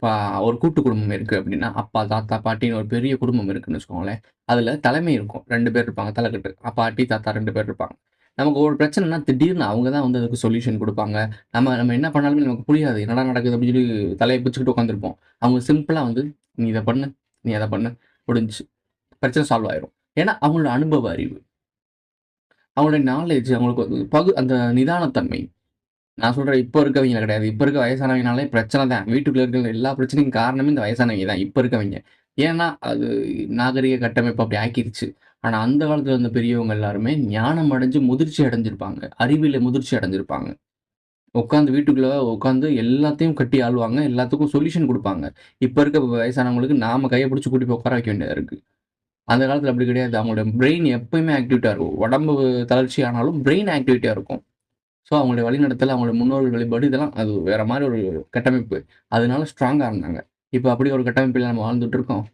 இப்ப ஒரு கூட்டு குடும்பம் இருக்கு அப்படின்னா, அப்பா, தாத்தா, பாட்டின்னு ஒரு பெரிய குடும்பம் இருக்குன்னு வச்சுக்கோங்களேன். அதுல தலைமை இருக்கும். 2 பேர் இருப்பாங்க தலைக்கட்டு. பாட்டி, தாத்தா 2 பேர் இருப்பாங்க. நமக்கு ஒரு பிரச்சனைன்னா திடீர்னு அவங்க தான் வந்து அதுக்கு சொல்யூஷன் குடுப்பாங்க. நம்ம நம்ம என்ன பண்ணாலுமே நமக்கு புரியாது. என்னடா நடக்குது அப்படின்னு சொல்லி தலைய பிச்சுக்கிட்டு உட்காந்துருப்போம். அவங்க சிம்பிளா வந்து, "நீ இத பண்ணு, நீ அத பண்ணு." முடிஞ்சுச்சு. பிரச்சனை சால்வ் ஆயிரும். ஏன்னா அவங்களோட அனுபவ அறிவு, அவங்களுடைய நாலேட்ஜ், அவங்களுக்கு ஒரு அந்த நிதானத்தன்மை. நான் சொல்றேன் இப்ப இருக்கவைங்கள கிடையாது. இப்ப இருக்க வயசானவைங்கனாலே பிரச்சனை தான். வீட்டுக்குள்ள இருக்கிற எல்லா பிரச்சனைக்கும் காரணமே இந்த வயசானவைங்க தான். இப்ப இருக்கவைங்க. ஏன்னா, அது நாகரிக கட்டமைப்பு அப்படி ஆக்கிருச்சு. ஆனா, அந்த காலத்துல இருந்த பெரியவங்க எல்லாருமே ஞானம் அடைஞ்சு முதிர்ச்சி அடைஞ்சிருப்பாங்க. அறிவில முதிர்ச்சி அடைஞ்சிருப்பாங்க. உட்கார்ந்து வீட்டுக்குள்ள உட்கார்ந்து எல்லாத்தையும் கட்டி ஆளுவாங்க. எல்லாத்துக்கும் சொல்யூஷன் குடுப்பாங்க. இப்ப இருக்க வயசானவங்களுக்கு நாம கைய பிடிச்சு கூட்டி போய் உட்கார வைக்க வேண்டியதா இருக்கு. அந்த காலத்துல அப்படி கிடையாது. அவங்களோட பிரெயின் எப்பயுமே ஆக்டிவிட்டா இருக்கும். உடம்பு தளர்ச்சி ஆனாலும் பிரெயின் ஆக்டிவிட்டியா இருக்கும். ஸோ அவங்களுடைய வழிநடத்தல், அவங்களுடைய முன்னோர்கள் வழிபாடு இதெல்லாம் அது வேற மாரி ஒரு கட்டமைப்பு. அதனால ஸ்ட்ராங்கா இருந்தாங்க. இப்ப அப்படி ஒரு கட்டமைப்பில நம்ம வாழ்ந்துட்டு இருக்கோம்.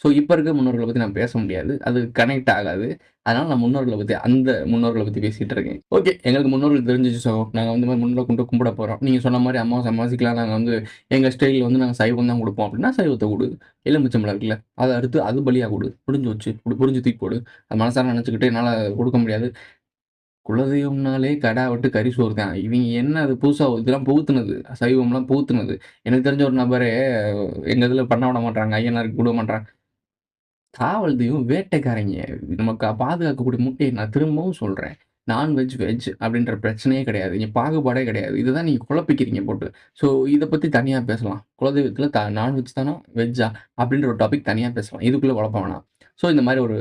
ஸோ இப்ப இருக்க முன்னோர்கள பத்தி நான் பேச முடியாது. அது கனெக்ட் ஆகாது. அதனால நான் முன்னோர்கள பத்தி அந்த முன்னோர்கள பத்தி பேசிட்டு இருக்கேன். ஓகே. எங்களுக்கு முன்னோர்கள் தெரிஞ்சுச்சு. ஸோ நாங்க வந்து இந்த மாரி முன்னோர கொண்டு கும்பிட போறோம். நீங்க சொன்ன மாரி அமாவாசை அமாவாசைக்குலாம் நாங்க வந்து எங்க ஸ்டைல்ல வந்து நாங்க சைவம் தான் குடுப்போம் அப்படின்னா, சைவத்த குடு. எலுமிச்சம்பழம் இருக்குல்ல, அத அறுத்து அது பலியா குடு. முடிஞ்சு போச்சு. புரிஞ்சு தூக்கி போடு. அது மனசார நெனச்சுக்கிட்டு என்னால குடுக்க முடியாது. குலதெய்வம்னாலே கடா வெட்டு, கறி சோறு தான். இவிங்க என்ன அது புதுசா இதெல்லாம் புகுத்துனது. சைவம்லாம் புகுத்துனது. எனக்கு தெரிஞ்ச ஒரு நபரே எங்க இதுல பண்ண விட மாட்றாங்க. ஐயனாருக்கு விட மாட்றாங்க. காவல் தெய்வம் வேட்டைக்காரய்ங்க. நமக்கு பாதுகாக்கக்கூடிய முட்டைய நான் திரும்பவும் சொல்றேன். நான்வெஜ், வெஜ் அப்படின்ற பிரச்சனையே கிடையாது. இங்க பாகுபாடே கிடையாது. இதுதான் நீங்க குழப்பிக்கிறீங்க போட்டு. ஸோ இத பத்தி தனியா பேசலாம். குலதெய்வத்தில நான்வெஜ் தானா? வெஜ்ஜா? அப்படின்ற ஒரு டாபிக் தனியா பேசலாம். இதுக்குள்ள குழப்ப வேணாம். ஸோ இந்த மாரி ஒரு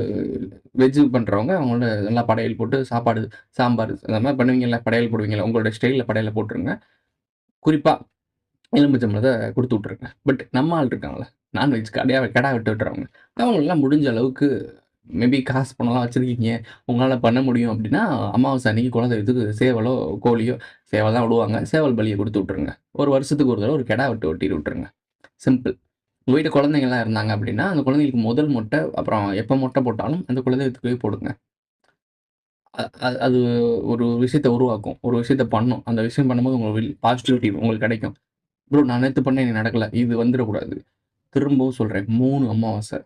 வெஜ் பண்றவங்க அவங்களோட நல்லா படையல் போட்டு சாப்பாடு, சாம்பார் அந்த மாரி பண்ணுவீங்கல்ல, படையல் போடுவீங்கல்ல, உங்களோட ஸ்டைல்ல படையல போட்டுருங்க. குறிப்பா எலுமிச்சம்பழத்த குடுத்து விட்டுருங்க. பட் நம்ம ஆள் இருக்காங்கல்ல, நான்வெஜ் கெடா வெட்ட விட்டுறவங்க. அவங்களலாம் முடிஞ்ச அளவுக்கு மேபி காசு பணம்லாம் வச்சிருக்கீங்க. உங்களால பண்ண முடியும் அப்டின்னா, அமாவாசை அன்னைக்கு குலதெய்வத்துக்கு சேவலோ, கோழியோ சேவல் தான் விடுவாங்க. சேவல் பலிய குடுத்து விட்டுருங்க. ஒரு வருஷத்துக்கு ஒரு தடவ ஒரு கெடா வெட்டி விட்டுருங்க. சிம்பிள். உங்க வீட்ல குழந்தைங்கலாம் இருந்தாங்க அப்டின்னா, அந்த குழந்தைகளுக்கு முதல் மொட்டை, அப்புறம் எப்ப மொட்டை போட்டாலும் அந்த குலதெய்வத்துக்கு போய் போடுங்க. அ அ அது ஒரு விஷயத்த உருவாக்கும். ஒரு விஷயத்த பண்ணும். அந்த விஷயம் பண்ணும்போது உங்களுக்கு பாசிட்டிவிட்டி உங்களுக்கு கிடைக்கும். ப்ரோ நான் நேத்து பண்ணேன் எனக்கு நடக்கல. இது வந்துரக்கூடாது. திரும்பவும் சொல்றேன். 3 அமாவாசை.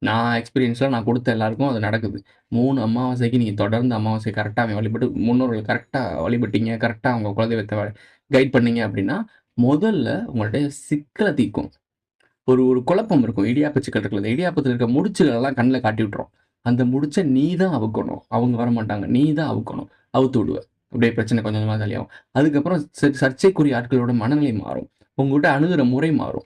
நான் எக்ஸ்பீரியன்ஸ்ல நான் குடுத்த எல்லாருக்கும் அது நடக்குது. 3 அமாவாசைக்கு நீங்க தொடர்ந்து அமாவாசை கரெக்ட்டா வழிபட்டு முன்னோர்கள் கரெக்ட்டா வழிபட்டீங்க. கரெக்ட்டா உங்க குலதெய்வத்த கைட் பண்ணீங்க அப்டின்னா, முதல்ல உங்களுடைய சிக்கல தீர்க்கும். ஒரு ஒரு குழப்பம் இருக்கும். இடியாப்ப சிக்கல் இருக்குல்ல. இடியாப்பத்துல இருக்க முடிச்சுகள் எல்லாம் கண்ல காட்டி விட்டுரும். அந்த முடிச்ச நீ தான் அவுக்கணும். அவங்க வரமாட்டாங்க. நீ தான் அவுக்கணும். அவுத்து விடுவ. அப்படியே பிரச்சனை கொஞ்சம் கொஞ்சமா சரியாகும். அதுக்கப்புறம் சர்ச்சைக்குரிய ஆட்களோட மனநிலை மாறும். உங்ககிட்ட அணுகுற முறை மாறும்.